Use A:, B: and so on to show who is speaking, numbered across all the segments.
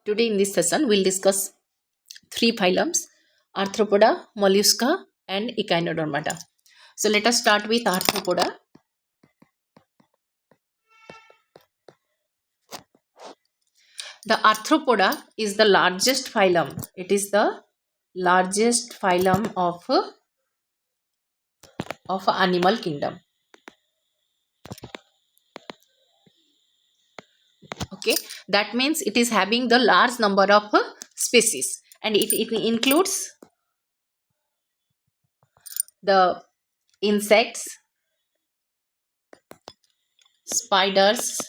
A: Today in this session we'll discuss three phylums: Arthropoda, Mollusca and Echinodermata. So let us start with Arthropoda. The Arthropoda is the largest phylum. It is the largest phylum of animal kingdom. Okay, that means it is having the large number of species, and it includes the insects, spiders,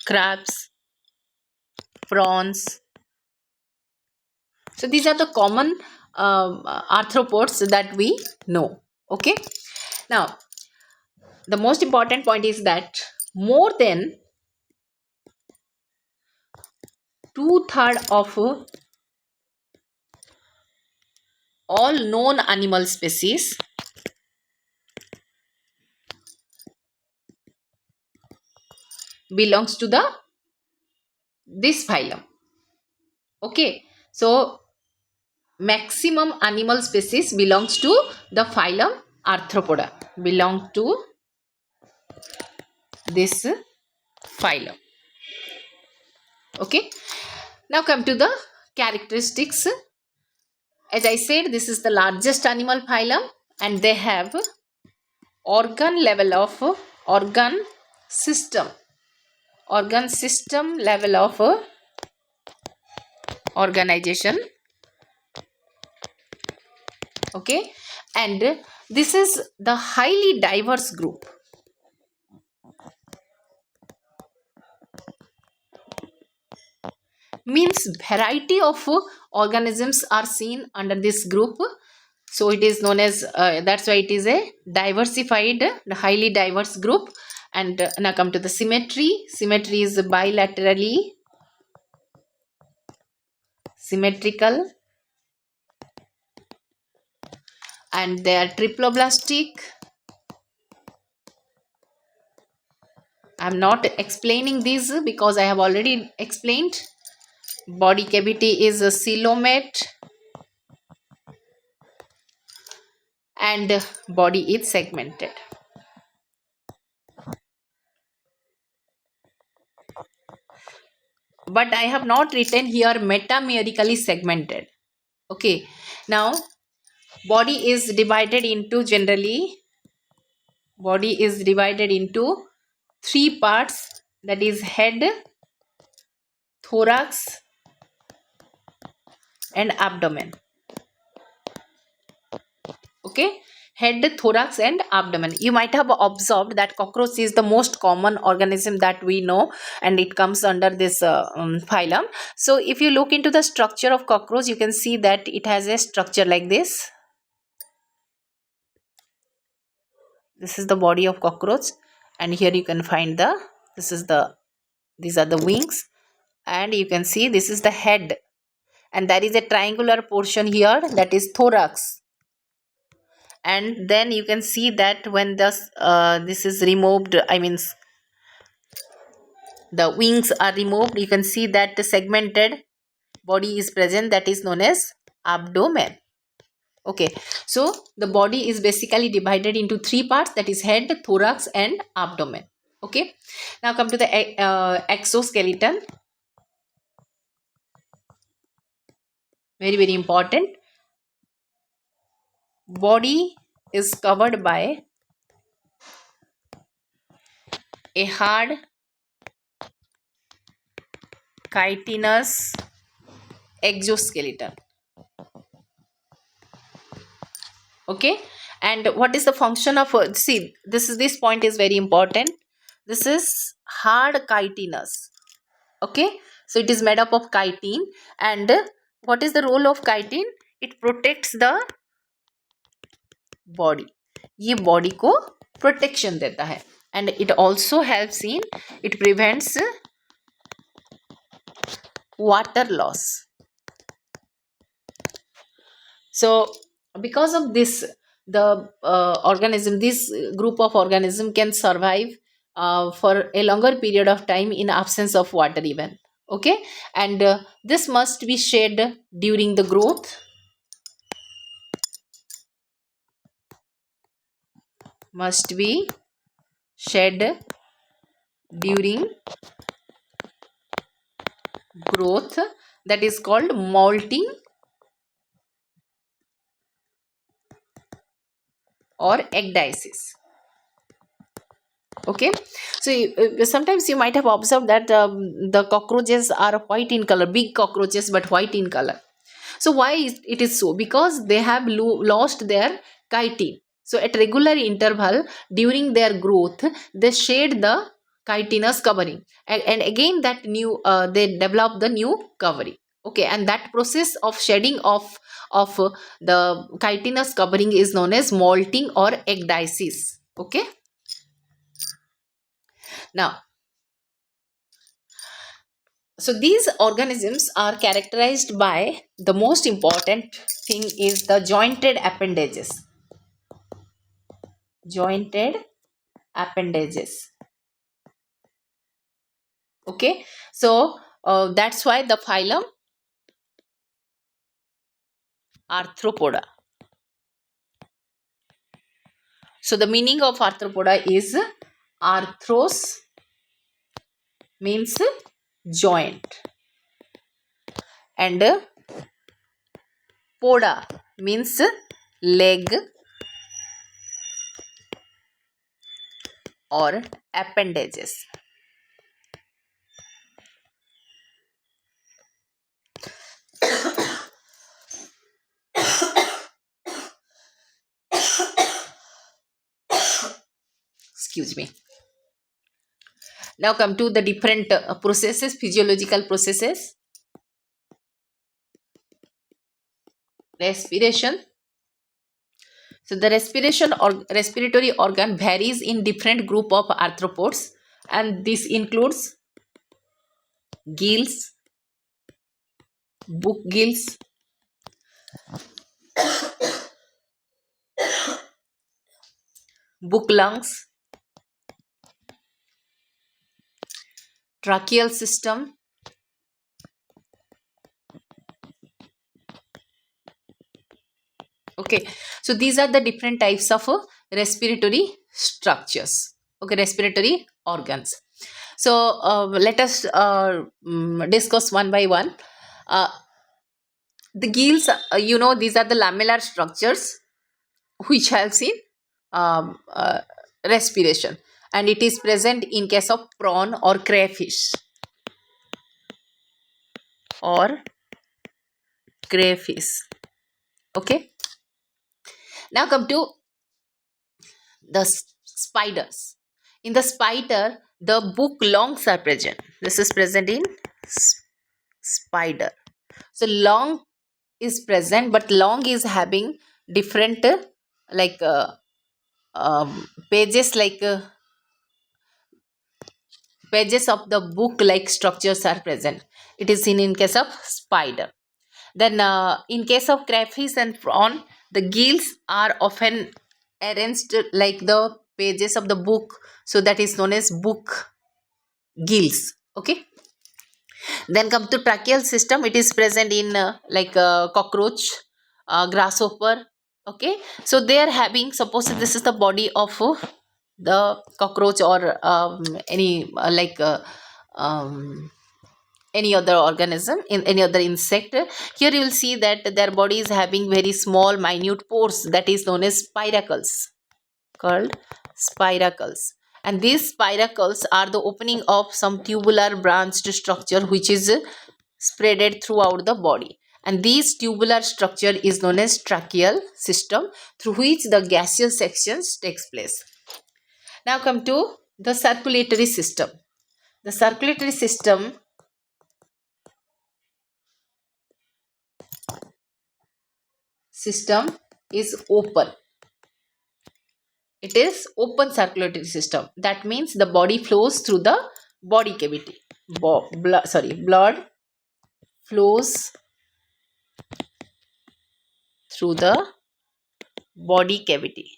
A: crabs, prawns. So these are the common arthropods that we know. Okay, now the most important point is that more than 2/3 of all known animal species belongs to this phylum. Okay, so maximum animal species belongs to the phylum Arthropoda, belong to this phylum. Okay, now come to the characteristics. As I said, this is the largest animal phylum, and they have organ system level of organization. Okay, and this is the highly diverse group. Means variety of organisms are seen under this group, so it is known as that's why it is a diversified, highly diverse group. And now come to the symmetry. Symmetry is bilaterally symmetrical, and they are triploblastic. I am not explaining these because I have already explained. Body cavity is a coelomate, and body is segmented. But I have not written here metamerically segmented. Okay, now body is divided into three parts, that is head, thorax and abdomen. Okay, head, thorax and abdomen. You might have observed that cockroach is the most common organism that we know, and it comes under this phylum. So if you look into the structure of cockroach, you can see that it has a structure like this. This is the body of cockroach, and here you can find these are the wings, and you can see this is the head, and there is a triangular portion here, that is thorax. And then you can see that when this is removed, I mean the wings are removed, you can see that the segmented body is present, that is known as abdomen. Okay, so the body is basically divided into three parts, that is head, thorax and abdomen. Okay, now come to the exoskeleton. Very important. Body is covered by a hard chitinous exoskeleton. Okay, and what is the function of see, this point is very important. This is hard chitinous. Okay, so it is made up of chitin, and what is the role of chitin? It protects the body. ये body को protection देता है, and it also helps in, it prevents water loss. So because of this, the this group of organism can survive for a longer period of time in absence of water even. Okay, and this must be shed during the growth, must be shed during growth, that is called molting or ecdysis. Okay, so sometimes you might have observed that the cockroaches are white in color, big cockroaches but white in color. So why it is so? Because they have lost their chitin. So at regular interval during their growth, they shed the chitinous covering, and again that new they develop the new covering. Okay, and that process of shedding of the chitinous covering is known as molting or ecdysis. Okay, now, so these organisms are characterized by the most important thing is the jointed appendages. Jointed appendages. Okay, so that's why the phylum Arthropoda. So the meaning of Arthropoda is arthros means joint, and poda means leg or appendages. Excuse me. Now come to the different processes, physiological processes. Respiration. So the respiration or respiratory organ varies in different group of arthropods, and this includes gills, book gills, book lungs, tracheal system. Okay, so these are the different types of respiratory structures. Okay, respiratory organs. So let us discuss one by one. Uh, the gills, these are the lamellar structures which helps in um, uh, respiration, and it is present in case of prawn or crayfish or crayfish. Okay, now come to the spiders. In the spider, the book longs are present. This is present in spider. So long is present, but long is having different like pages, like pages of the book like structures are present. It is seen in case of spider. Then in case of crayfish and prawn, the gills are often arranged like the pages of the book, so that is known as book gills. Okay, then come to tracheal system. It is present in like cockroach, grasshopper. Okay, so they are having, suppose this is the body of the cockroach or any um, any other organism, in any other insect. Here you will see that their body is having very small minute pores, that is known as spiracles, called spiracles. And these spiracles are the opening of some tubular branched structure which is spreaded throughout the body, and this tubular structure is known as tracheal system, through which the gaseous sections takes place. Now come to the circulatory system. The circulatory system is open. It is open circulatory system. That means the body flows through the body cavity. Blood flows through the body cavity.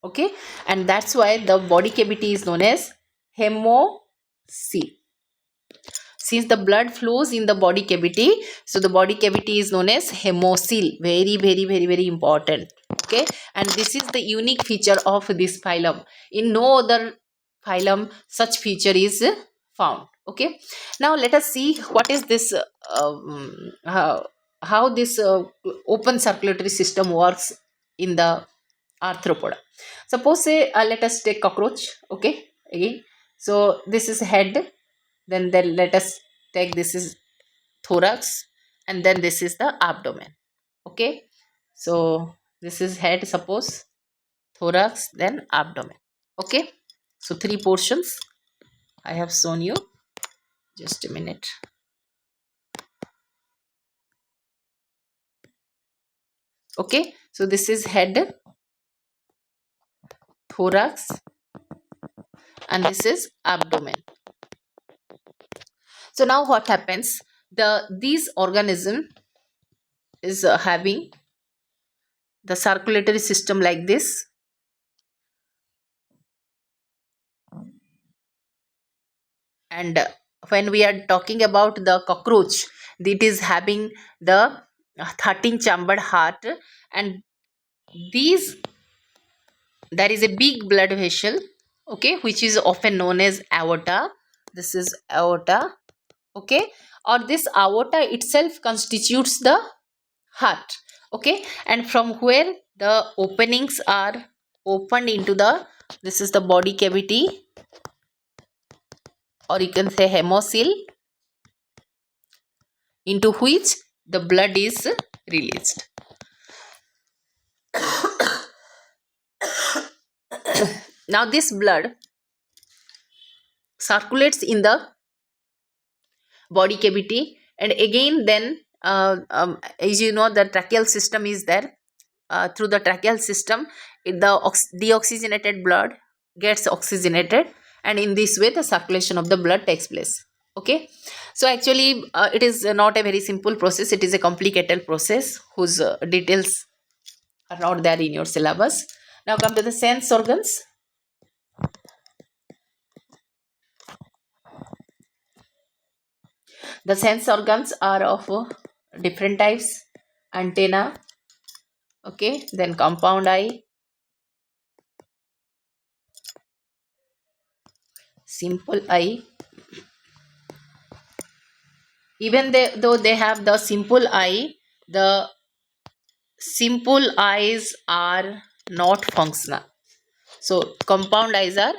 A: Okay, and that's why the body cavity is known as hemocyte. seal. Since the blood flows in the body cavity, so the body cavity is known as hemocoel. Very, very, very, very important. Okay, and this is the unique feature of this phylum. In no other phylum such feature is found. Okay, now let us see what is this how this open circulatory system works in the arthropoda. Suppose say let us take cockroach. Okay, again, so this is head, then let us take this is thorax, and then this is the abdomen. Okay, so this is head, suppose, thorax, then abdomen. Okay, so three portions I have shown you. Just a minute. Okay, so this is head, thorax, and this is abdomen. So now what happens, these organism is having the circulatory system like this, and when we are talking about the cockroach, it is having the 13 chambered heart, and these, there is a big blood vessel, okay, which is often known as aorta. This is aorta. Okay, or this aorta itself constitutes the heart. Okay, and from where the openings are opened into the, this is the body cavity, or you can say hemocoel, into which the blood is released. Now this blood circulates in the body cavity, and again then as you know, the tracheal system is there. Through the tracheal system, deoxygenated blood gets oxygenated, and in this way the circulation of the blood takes place. Okay, so actually it is not a very simple process, it is a complicated process whose details are not there in your syllabus. Now come to the sense organs. The sense organs are of different types: antenna, okay, then compound eye, simple eye. Even though they have the simple eye, the simple eyes are not functional. So compound eyes are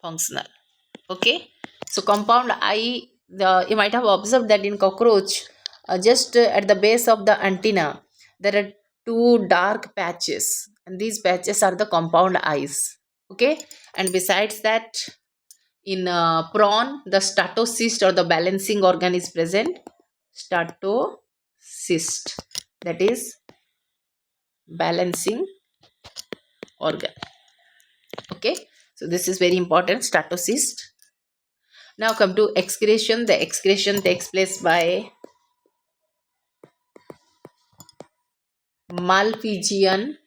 A: functional. Okay, so compound eye, you might have observed that in cockroach, just at the base of the antenna, there are two dark patches, and these patches are the compound eyes. Okay, and besides that, in prawn, the statocyst or the balancing organ is present. Statocyst, that is balancing organ. Okay, so this is very important, statocyst. Now come to excretion. The excretion takes place by Malpighian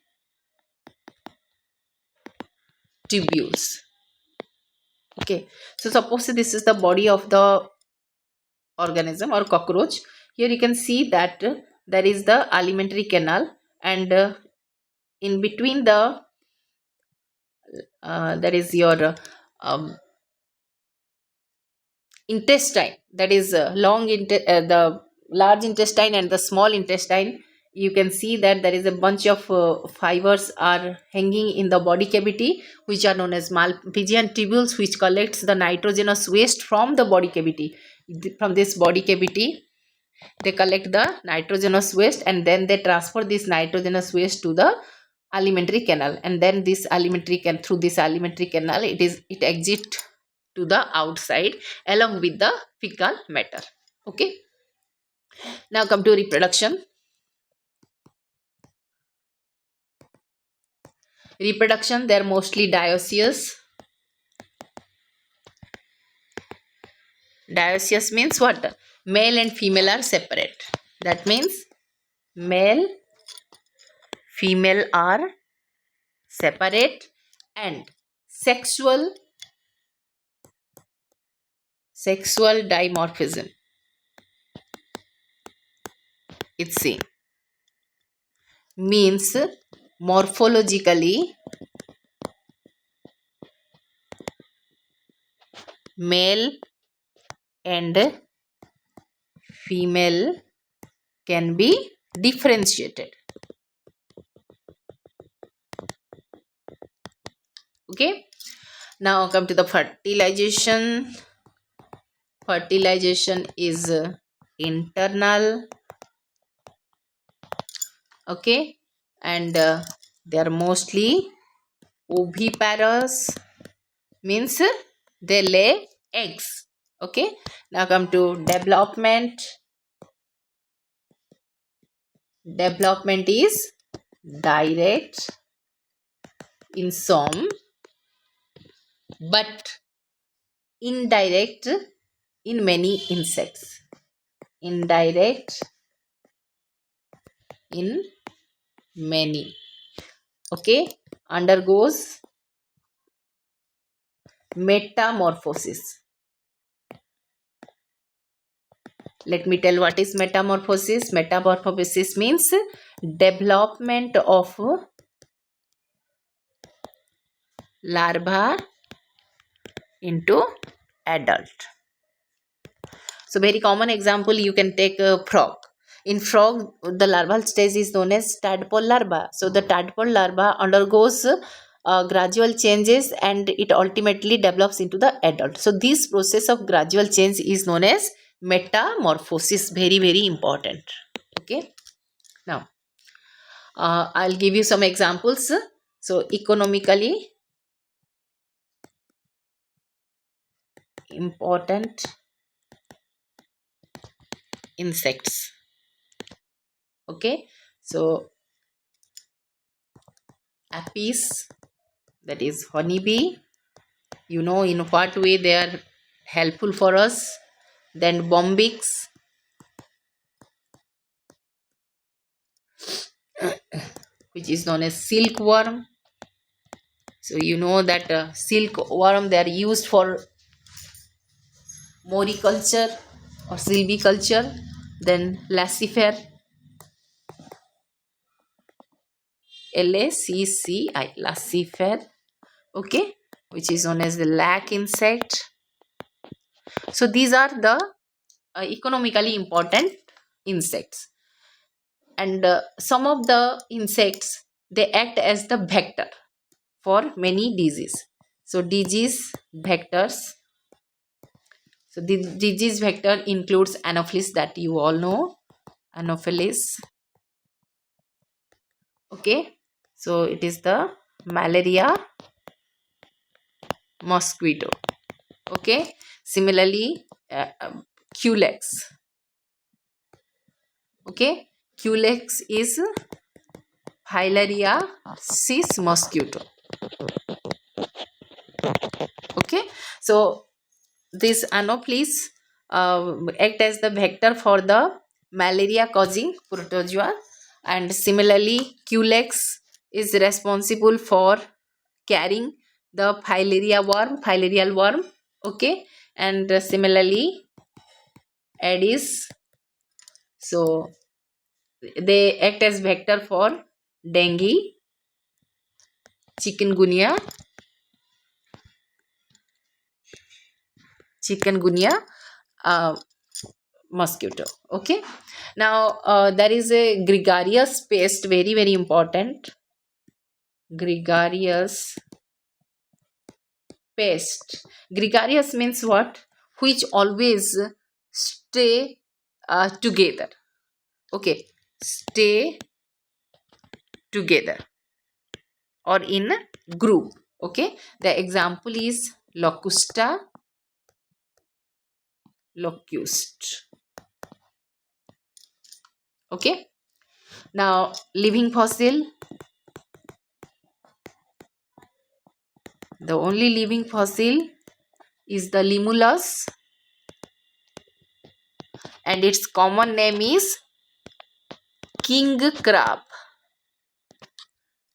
A: tubules. Okay, so suppose this is the body of the organism or cockroach. Here you can see that there is the alimentary canal, and in between the there is your intestine, that is the large intestine and the small intestine. You can see that there is a bunch of fibers are hanging in the body cavity, which are known as Malpighian tubules, which collects the nitrogenous waste from the body cavity. From this body cavity, they collect the nitrogenous waste, and then they transfer this nitrogenous waste to the alimentary canal, and then this alimentary can through this alimentary canal, it exits to the outside along with the fecal matter. Okay, now come to reproduction. Reproduction, they are mostly dioecious. Dioecious means what? Male and female are separate. That means male, female are separate, and sexual sexual dimorphism. It's seen. Means morphologically male and female can be differentiated. Okay. Now come to the fertilization. Fertilization is internal. Okay. And they are mostly oviparous, means they lay eggs. Okay. Now come to development. Development is direct in some but indirect in many insects. Indirect in many. Okay. Undergoes metamorphosis. Let me tell what is metamorphosis. Metamorphosis means development of larva into adult. So very common example, you can take a frog. In frog, the larval stage is known as tadpole larva. So the tadpole larva undergoes gradual changes and it ultimately develops into the adult. So this process of gradual change is known as metamorphosis. Very, very important. Okay. Now, I'll give you some examples. So economically important insects. Okay. So apis, that is honeybee. You know in what way they are helpful for us. Then bombyx, which is known as silkworm. So you know that silkworm, they are used for moriculture or silviculture. Then lacifer, LACCI, lacifer. Okay, which is known as the lac insect. So these are the economically important insects. And some of the insects, they act as the vector for many disease. So disease vectors. So the disease vector includes Anopheles, that you all know. Anopheles. Okay. So it is the malaria mosquito. Okay. Similarly, Culex. Okay. Culex is Filaria cis mosquito. Okay. So this Anopheles act as the vector for the malaria causing protozoa, and similarly Culex is responsible for carrying the filarial worm. Okay. And similarly Aedes, so they act as vector for dengue, chikungunya, uh, mosquito. Okay. Now there is a gregarious pest, very, very important. Gregarious pest. Gregarious means what? Which always stay together. Okay. Stay together or in group. Okay. The example is locusta, locust. Okay. Now living fossil. The only living fossil is the limulus, and its common name is king crab.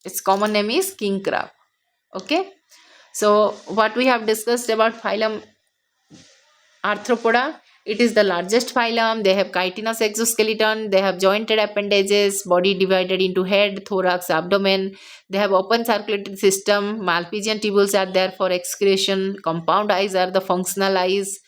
A: Its common name is king crab. Okay. So what we have discussed about phylum Arthropoda. It is the largest phylum. They have chitinous exoskeleton. They have jointed appendages, body divided into head, thorax, abdomen. They have open circulatory system. Malpighian tubules are there for excretion. Compound eyes are the functional eyes.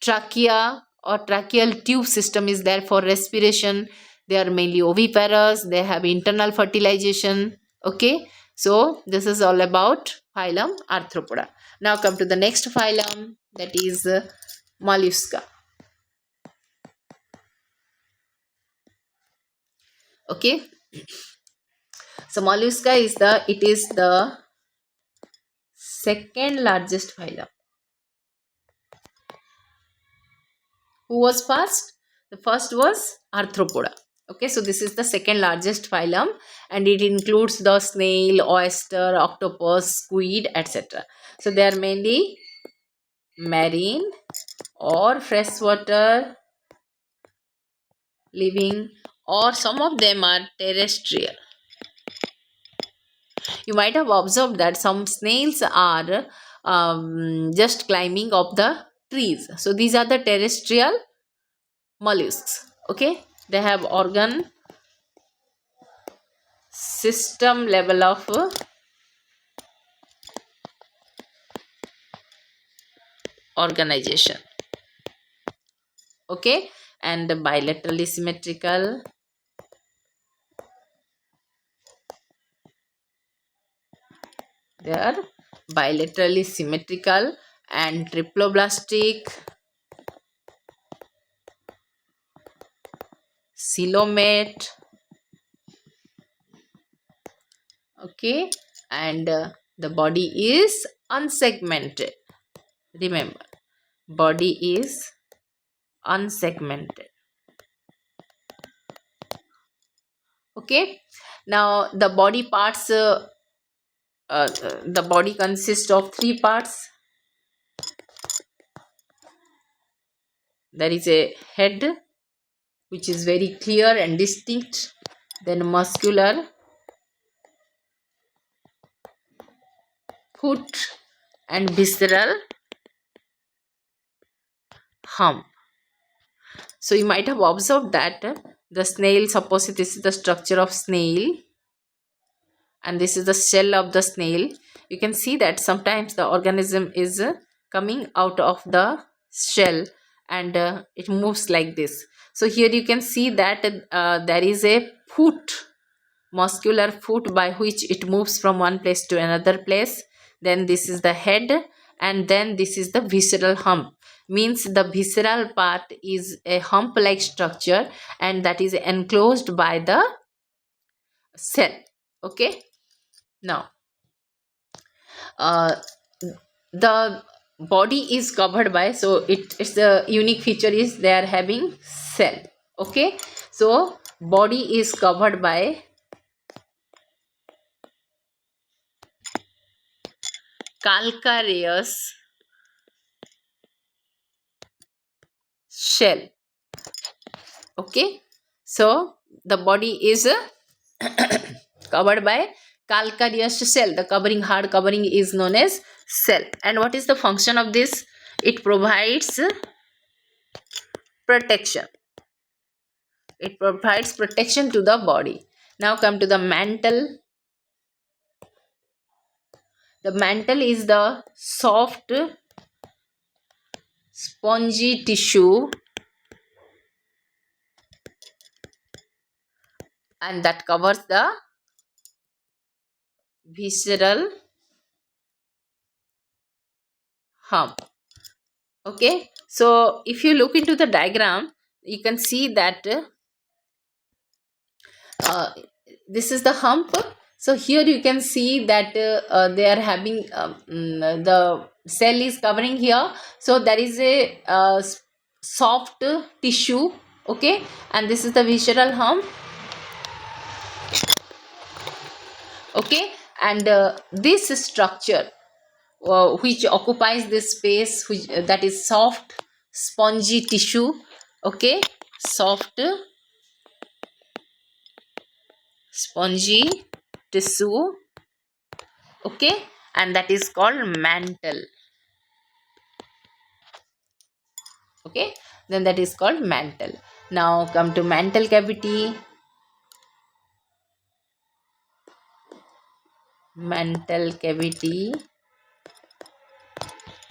A: Trachea or tracheal tube system is there for respiration. They are mainly oviparous. They have internal fertilization. Okay. So this is all about phylum Arthropoda. Now come to the next phylum, that is Mollusca. Okay, so Mollusca is the second largest phylum. Who was first? The first was Arthropoda. Okay, so this is the second largest phylum, and it includes the snail, oyster, octopus, squid, etc. So they are mainly marine or freshwater living, or some of them are terrestrial. You might have observed that some snails are just climbing up the trees. So these are the terrestrial mollusks. Okay, they have organ system level of organization. Okay, and bilaterally symmetrical. They are bilaterally symmetrical and triploblastic, coelomate. Okay, and the body is unsegmented. Remember, body is unsegmented. Okay, now the body parts, the body consists of three parts. There is a head, which is very clear and distinct, then muscular, foot, and visceral hump. So you might have observed that the snail, suppose this is the structure of snail and this is the shell of the snail. You can see that sometimes the organism is coming out of the shell, and it moves like this. So here you can see that there is a foot, muscular foot, by which it moves from one place to another place. Then this is the head, and then this is the visceral hump. Means the visceral part is a hump like structure, and that is enclosed by the cell. Okay, now uh, the body is covered by, so it's the unique feature is they are having cell. Okay, so body is covered by calcareous shell. Okay, so the body is covered by calcareous shell. The covering, hard covering, is known as cell. And what is the function of this? It provides protection. It provides protection to the body. Now come to the mantle. The mantle is the soft spongy tissue, and that covers the visceral hump. Okay, so if you look into the diagram, you can see that uh, this is the hump. So here you can see that they are having the cell is covering here. So there is a soft tissue. Okay, and this is the visceral hump. Okay, and this structure which occupies this space, which that is soft spongy tissue. Okay, soft spongy tissue. Okay, and that is called mantle. Okay, then that is called mantle. Now come to mantle cavity. Mantle cavity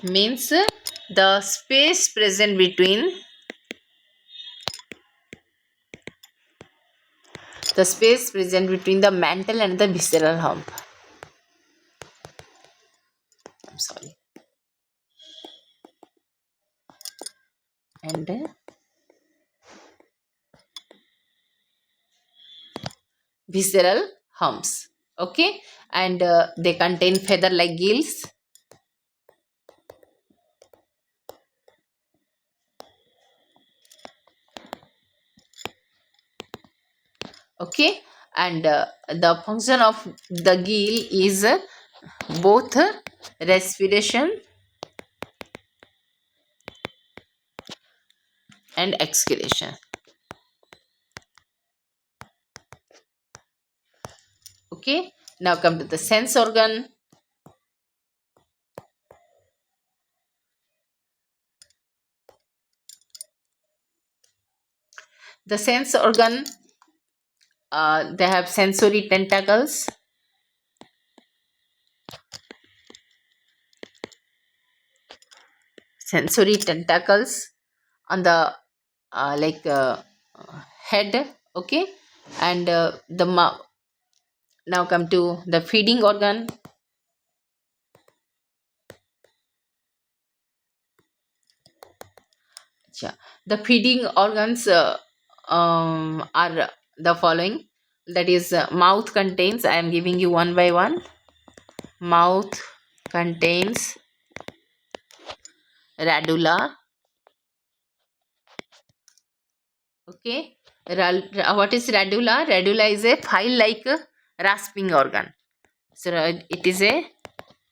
A: means the space present between the mantle and the visceral hump. I'm sorry. And visceral humps. Okay, and they contain feather like gills. Okay, and the function of the gill is both respiration and excretion. Okay, now come to the sense organ. The sense organ, they have sensory tentacles. Sensory tentacles on the like head. Okay, and now come to the feeding organ. Yeah. The feeding organs are the following. That is, mouth contains, I am giving you one by one. Mouth contains radula. Okay. What is radula? Radula is a file like rasping organ. So it is a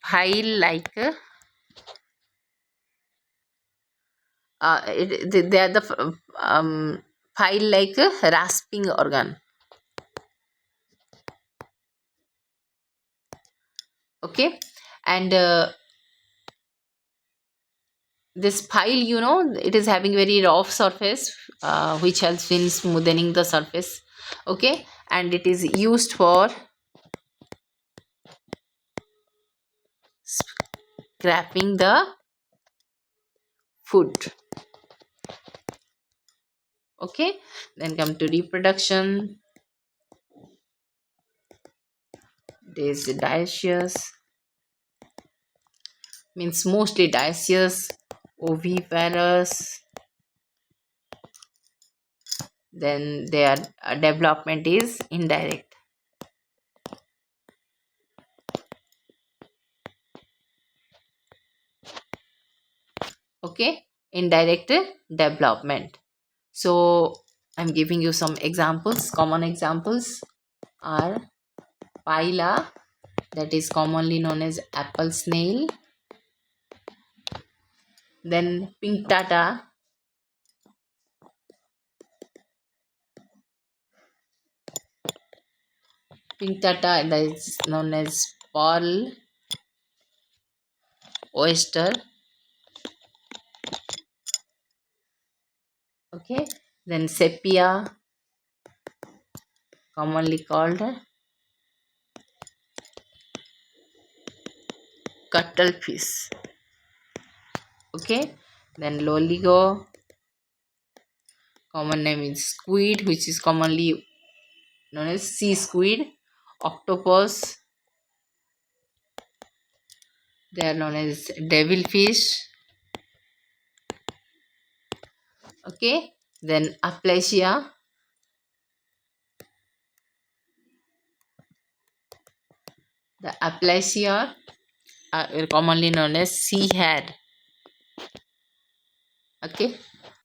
A: file like they are the file like rasping organ. Okay, and this pile, it is having very rough surface, which helps in smoothing the surface. Okay, and it is used for scraping the food. Okay, then come to reproduction. This dioecious means mostly dioecious, oviparous. Then their development is indirect. Okay, indirect development. So I'm giving you some examples. Common examples are pila, that is commonly known as apple snail. Then pinctata, that is known as pearl oyster. Okay, then sepia, commonly called cuttlefish. Okay, then loligo, common name is squid, which is commonly known as sea squid. Octopus, they are known as devilfish. Okay, then aplysia, the aplysia are commonly known as sea hare. Okay,